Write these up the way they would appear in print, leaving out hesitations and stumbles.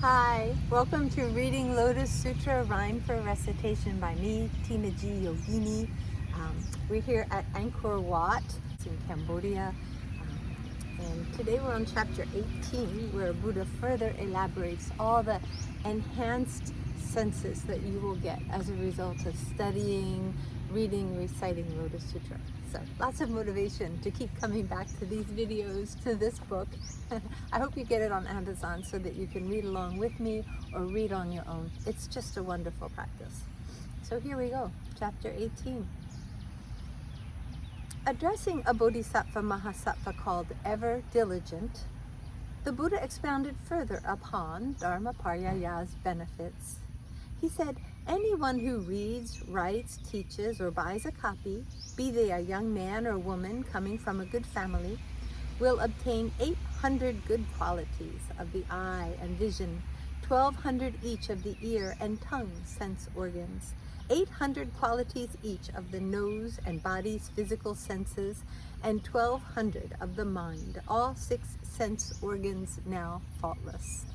Hi, welcome to Reading Lotus Sutra Rhyme for Recitation by me, Tina G. Yogini. We're here at Ankhor Wat in Cambodia. And today we're on chapter 18, where Buddha further elaborates all the enhanced senses that you will get as a result of studying, reading, reciting Lotus Sutra. So lots of motivation to keep coming back to these videos, to this book. I hope you get it on Amazon so that you can read along with me or read on your own. It's just a wonderful practice. So here we go, chapter 18. Addressing a bodhisattva mahasattva called Ever Diligent, the Buddha expounded further upon Dharmaparyaya's benefits. He said, anyone who reads, writes, teaches, or buys a copy, be they a young man or woman coming from a good family, will obtain 800 good qualities of the eye and vision, 1,200 each of the ear and tongue sense organs, 800 qualities each of the nose and body's physical senses, and 1,200 of the mind, all 6 sense organs now faultless.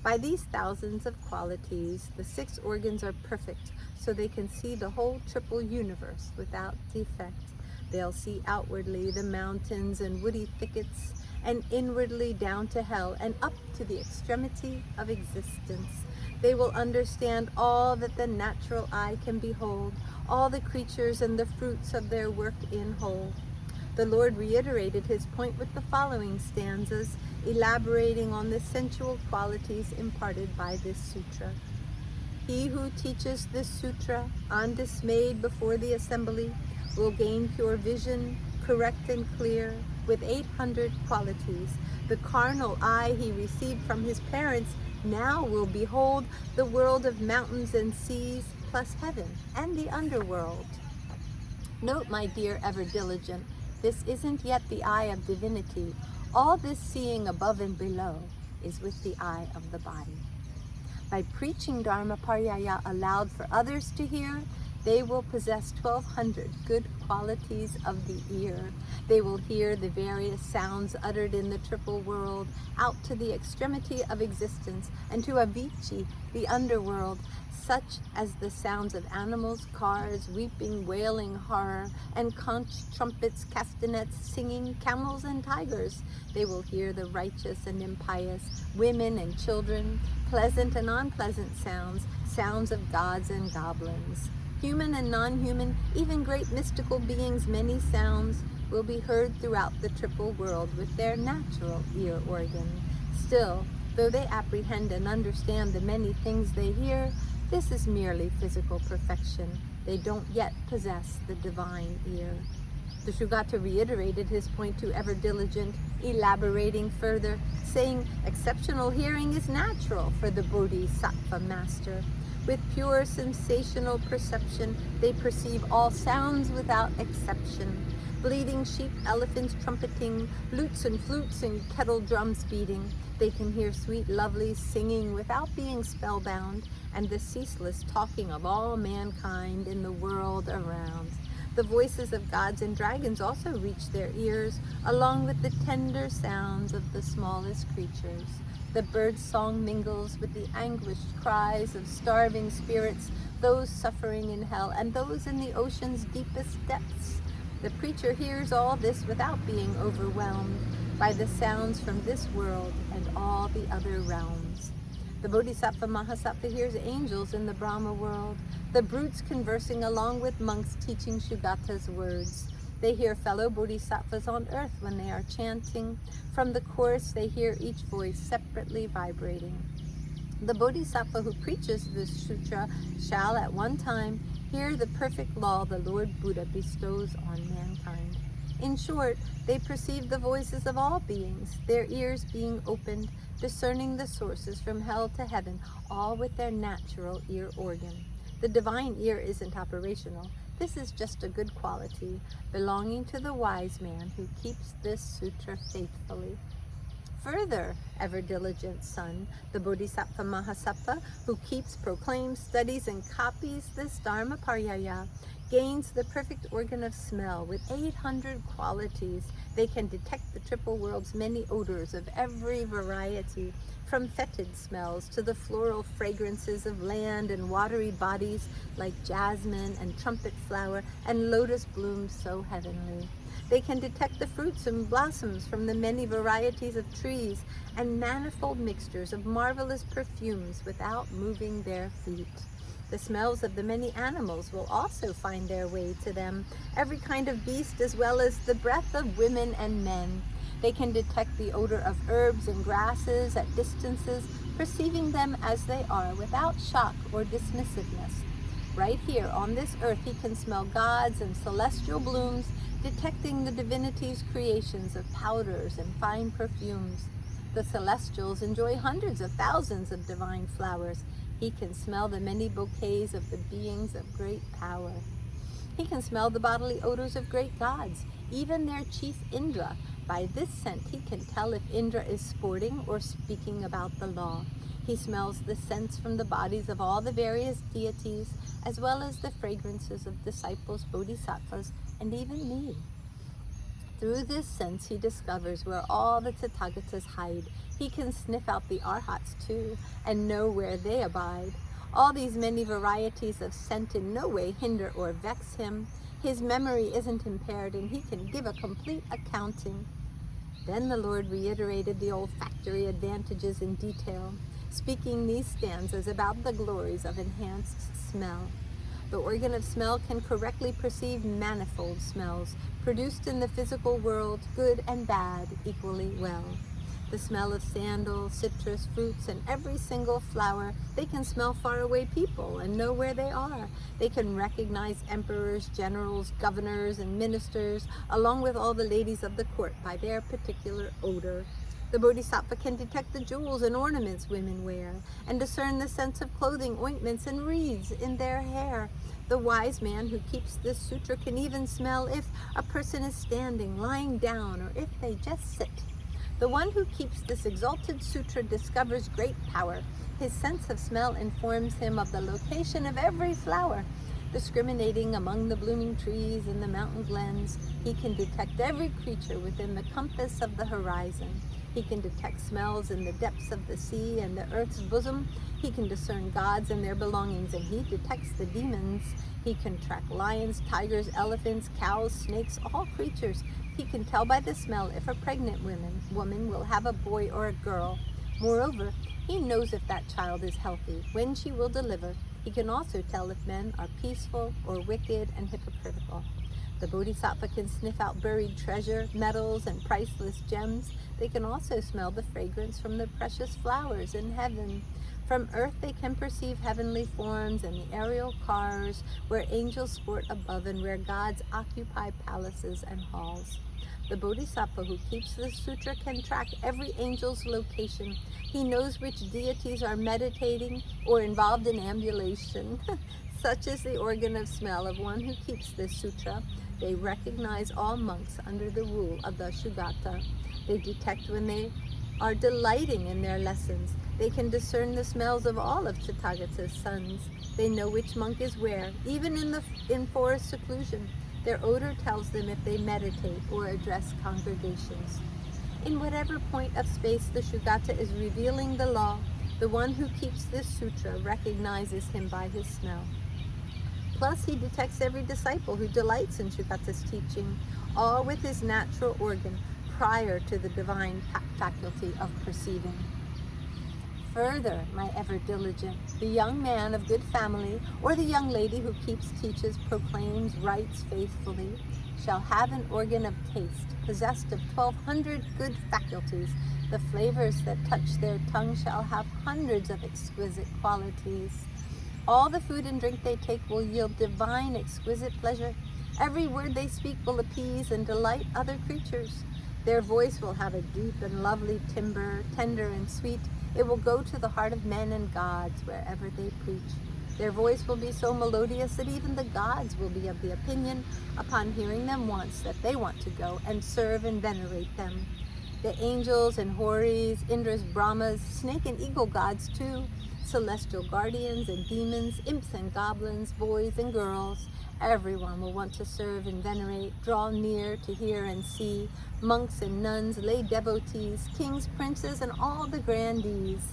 By these thousands of qualities, the 6 organs are perfect, so they can see the whole triple universe without defect. They'll see outwardly the mountains and woody thickets, and inwardly down to hell and up to the extremity of existence. They will understand all that the natural eye can behold, all the creatures and the fruits of their work in whole. The Lord reiterated his point with the following stanzas, elaborating on the sensual qualities imparted by this sutra. He who teaches this sutra, undismayed before the assembly, will gain pure vision, correct and clear, with 800 qualities. The carnal eye he received from his parents now will behold the world of mountains and seas, plus heaven and the underworld. Note, my dear ever diligent, this isn't yet the eye of divinity. All this seeing above and below is with the eye of the body. By preaching Dharmaparyaya aloud for others to hear, they will possess 1,200 good qualities of the ear. They will hear the various sounds uttered in the triple world, out to the extremity of existence, and to Avicii, the underworld, such as the sounds of animals, cars, weeping, wailing, horror, and conch, trumpets, castanets, singing, camels, and tigers. They will hear the righteous and impious, women and children, pleasant and unpleasant sounds, sounds of gods and goblins. Human and non-human, even great mystical beings, many sounds will be heard throughout the triple world with their natural ear organ. Still, though they apprehend and understand the many things they hear, this is merely physical perfection. They don't yet possess the divine ear. The Sugata reiterated his point to Ever Diligent, elaborating further, saying, exceptional hearing is natural for the Bodhisattva master. With pure sensational perception, they perceive all sounds without exception. Bleating sheep, elephants trumpeting, lutes and flutes and kettle drums beating. They can hear sweet lovelies singing without being spellbound, and the ceaseless talking of all mankind in the world around. The voices of gods and dragons also reach their ears, along with the tender sounds of the smallest creatures. The bird's song mingles with the anguished cries of starving spirits, those suffering in hell, and those in the ocean's deepest depths. The preacher hears all this without being overwhelmed by the sounds from this world and all the other realms. The Bodhisattva Mahasattva hears angels in the Brahma world, the brutes conversing along with monks teaching Sugata's words. They hear fellow bodhisattvas on earth when they are chanting. From the chorus, they hear each voice separately vibrating. The bodhisattva who preaches this sutra shall at one time hear the perfect law the Lord Buddha bestows on mankind. In short, they perceive the voices of all beings, their ears being opened, discerning the sources from hell to heaven, all with their natural ear organ. The divine ear isn't operational. This is just a good quality belonging to the wise man who keeps this sutra faithfully. Further, ever diligent son, the Bodhisattva Mahasattva, who keeps, proclaims, studies, and copies this Dharma Paryaya, gains the perfect organ of smell with 800 qualities. They can detect the triple world's many odors of every variety, from fetid smells to the floral fragrances of land and watery bodies like jasmine and trumpet flower and lotus blooms so heavenly. They can detect the fruits and blossoms from the many varieties of trees and manifold mixtures of marvelous perfumes without moving their feet. The smells of the many animals will also find their way to them, every kind of beast as well as the breath of women and men. They can detect the odor of herbs and grasses at distances, perceiving them as they are without shock or dismissiveness. Right here on this earth, he can smell gods and celestial blooms, detecting the divinity's creations of powders and fine perfumes. The celestials enjoy hundreds of thousands of divine flowers. He can smell the many bouquets of the beings of great power. He can smell the bodily odors of great gods, even their chief Indra. By this scent, he can tell if Indra is sporting or speaking about the law. He smells the scents from the bodies of all the various deities, as well as the fragrances of disciples, bodhisattvas, and even me. Through this sense, he discovers where all the Tathagatas hide. He can sniff out the arhats too, and know where they abide. All these many varieties of scent in no way hinder or vex him. His memory isn't impaired, and he can give a complete accounting. Then the Lord reiterated the olfactory advantages in detail, speaking these stanzas about the glories of enhanced smell. The organ of smell can correctly perceive manifold smells, produced in the physical world, good and bad, equally well. The smell of sandal, citrus, fruits, and every single flower. They can smell faraway people and know where they are. They can recognize emperors, generals, governors, and ministers, along with all the ladies of the court by their particular odor. The Bodhisattva can detect the jewels and ornaments women wear, and discern the scents of clothing, ointments, and wreaths in their hair. The wise man who keeps this sutra can even smell if a person is standing, lying down, or if they just sit. The one who keeps this exalted sutra discovers great power. His sense of smell informs him of the location of every flower. Discriminating among the blooming trees in the mountain glens, he can detect every creature within the compass of the horizon. He can detect smells in the depths of the sea and the earth's bosom. He can discern gods and their belongings, and he detects the demons. He can track lions, tigers, elephants, cows, snakes, all creatures. He can tell by the smell if a pregnant woman will have a boy or a girl. Moreover, he knows if that child is healthy, when she will deliver. He can also tell if men are peaceful or wicked and hypocritical. The Bodhisattva can sniff out buried treasure, metals, and priceless gems. They can also smell the fragrance from the precious flowers in heaven. From earth they can perceive heavenly forms and the aerial cars where angels sport above and where gods occupy palaces and halls. The Bodhisattva who keeps this sutra can track every angel's location. He knows which deities are meditating or involved in ambulation. Such is the organ of smell of one who keeps this sutra. They recognize all monks under the rule of the Sugata. They detect when they are delighting in their lessons. They can discern the smells of all of Tathagata's sons. They know which monk is where, even in forest seclusion. Their odor tells them if they meditate or address congregations. In whatever point of space the Sugata is revealing the law, the one who keeps this sutra recognizes him by his smell. Plus, he detects every disciple who delights in Sugata's teaching, all with his natural organ prior to the divine faculty of perceiving. Further, my ever diligent, the young man of good family, or the young lady who keeps, teaches, proclaims, writes faithfully, shall have an organ of taste, possessed of 1,200 good faculties. The flavors that touch their tongue shall have hundreds of exquisite qualities. All the food and drink they take will yield divine, exquisite pleasure. Every word they speak will appease and delight other creatures. Their voice will have a deep and lovely timbre, tender and sweet. It will go to the heart of men and gods wherever they preach. Their voice will be so melodious that even the gods will be of the opinion, upon hearing them once, that they want to go and serve and venerate them. The angels and Horis, Indra's, Brahmas, snake and eagle gods too, celestial guardians and demons, imps and goblins, boys and girls, everyone will want to serve and venerate, draw near to hear and see, monks and nuns, lay devotees, kings, princes, and all the grandees.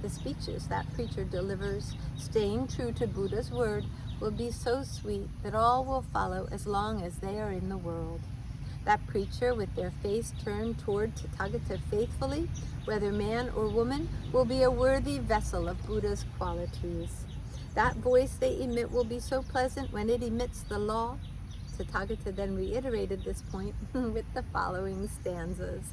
The speeches that preacher delivers, staying true to Buddha's word, will be so sweet that all will follow as long as they are in the world. That preacher, with their face turned toward Tathagata faithfully, whether man or woman, will be a worthy vessel of Buddha's qualities. That voice they emit will be so pleasant when it emits the law. Tathagata then reiterated this point with the following stanzas.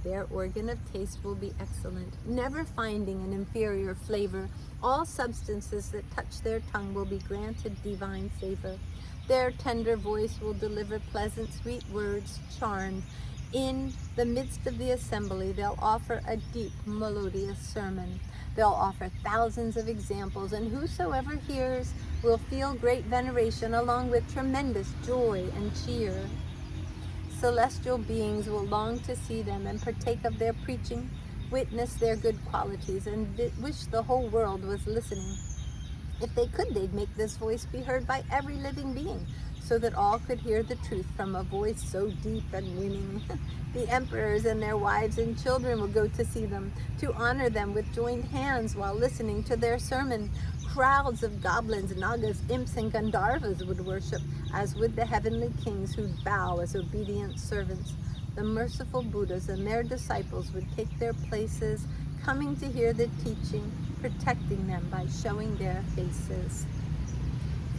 Their organ of taste will be excellent, never finding an inferior flavor. All substances that touch their tongue will be granted divine favor. Their tender voice will deliver pleasant, sweet words, charmed. In the midst of the assembly, they'll offer a deep, melodious sermon. They'll offer thousands of examples, and whosoever hears will feel great veneration along with tremendous joy and cheer. Celestial beings will long to see them and partake of their preaching, witness their good qualities, and wish the whole world was listening. If they could, they'd make this voice be heard by every living being, so that all could hear the truth from a voice so deep and winning. The emperors and their wives and children will go to see them, to honor them with joined hands while listening to their sermon. Crowds of goblins, nagas, imps, and gandharvas would worship, as would the heavenly kings who'd bow as obedient servants. The merciful Buddhas and their disciples would take their places, coming to hear the teaching, protecting them by showing their faces.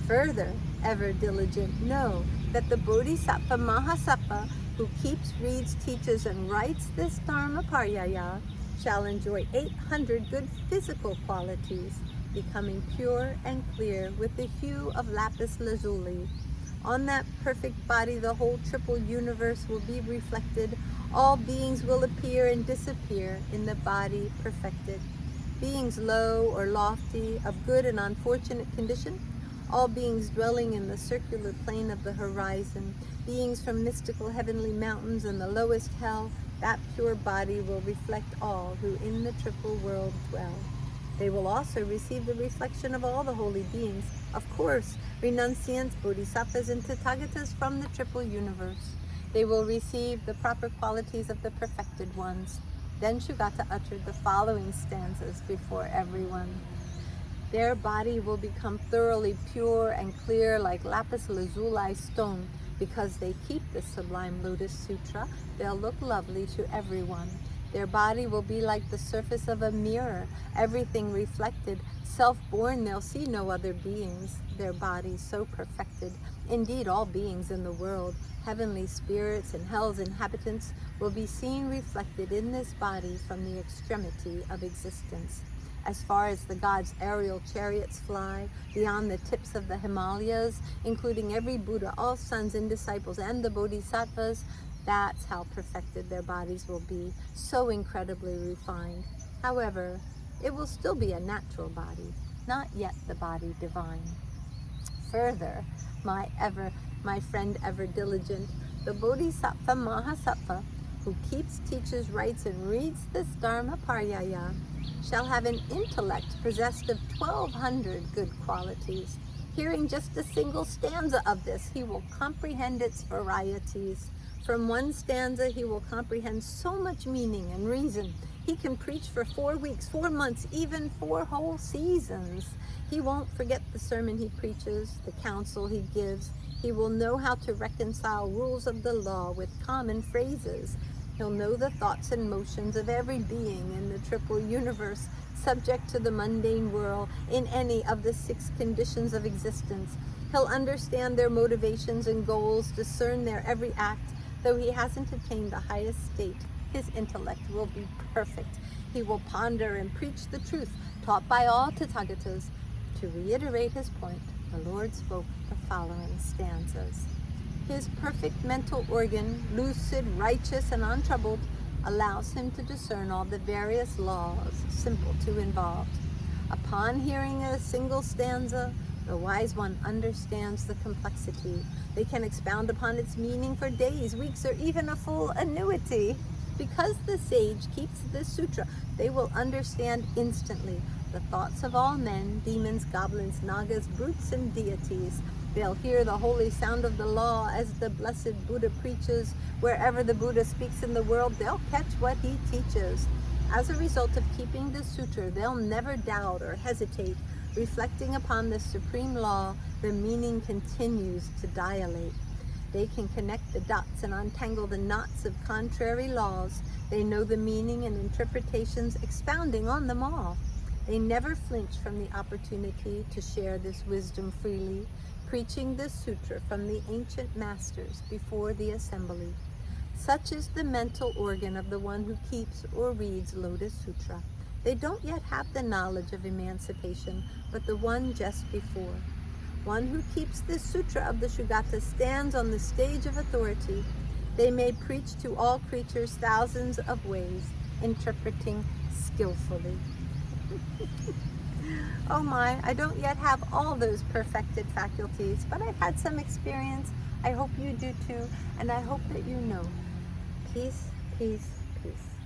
Further, ever diligent, know that the Bodhisattva Mahasattva who keeps, reads, teaches, and writes this Dharma Paryaya shall enjoy 800 good physical qualities, becoming pure and clear with the hue of lapis lazuli. On that perfect body, the whole triple universe will be reflected. All beings will appear and disappear in the body perfected. Beings low or lofty, of good and unfortunate condition, all beings dwelling in the circular plane of the horizon, beings from mystical heavenly mountains and the lowest hell, that pure body will reflect all who in the triple world dwell. They will also receive the reflection of all the holy beings, of course, renunciants, bodhisattvas, and tathagatas from the triple universe. They will receive the proper qualities of the perfected ones. Then Sugata uttered the following stanzas before everyone. Their body will become thoroughly pure and clear like lapis lazuli stone. Because they keep the sublime Lotus Sutra, they'll look lovely to everyone. Their body will be like the surface of a mirror, everything reflected. Self-born, they'll see no other beings, their bodies so perfected. Indeed, all beings in the world, heavenly spirits and hell's inhabitants, will be seen reflected in this body from the extremity of existence. As far as the gods' aerial chariots fly, beyond the tips of the Himalayas, including every Buddha, all sons and disciples, and the bodhisattvas, that's how perfected their bodies will be, so incredibly refined. However, it will still be a natural body, not yet the body divine. Further, my friend ever diligent, the Bodhisattva Mahasattva, who keeps, teaches, writes, and reads this Dharma Paryaya, shall have an intellect possessed of 1,200 good qualities. Hearing just a single stanza of this, he will comprehend its varieties. From one stanza, he will comprehend so much meaning and reason. He can preach for 4 weeks, 4 months, even 4 whole seasons. He won't forget the sermon he preaches, the counsel he gives. He will know how to reconcile rules of the law with common phrases. He'll know the thoughts and motions of every being in the triple universe, subject to the mundane world in any of the 6 conditions of existence. He'll understand their motivations and goals, discern their every act. Though he hasn't attained the highest state, his intellect will be perfect. He will ponder and preach the truth taught by all Tathagatas. To reiterate his point, the Lord spoke the following stanzas. His perfect mental organ, lucid, righteous, and untroubled, allows him to discern all the various laws, simple to involved. Upon hearing a single stanza, the wise one understands the complexity. They can expound upon its meaning for days, weeks, or even a full annuity. Because the sage keeps this sutra, they will understand instantly the thoughts of all men, demons, goblins, nagas, brutes, and deities. They'll hear the holy sound of the law as the blessed Buddha preaches. Wherever the Buddha speaks in the world, they'll catch what he teaches. As a result of keeping this sutra, they'll never doubt or hesitate. Reflecting upon the supreme law, the meaning continues to dilate. They can connect the dots and untangle the knots of contrary laws. They know the meaning and interpretations, expounding on them all. They never flinch from the opportunity to share this wisdom freely, preaching this sutra from the ancient masters before the assembly. Such is the mental organ of the one who keeps or reads Lotus Sutra. They don't yet have the knowledge of emancipation, but the one just before. One who keeps this sutra of the Sugata stands on the stage of authority. They may preach to all creatures thousands of ways, interpreting skillfully. Oh my, I don't yet have all those perfected faculties, but I've had some experience. I hope you do too, and I hope that you know. Peace, peace, peace.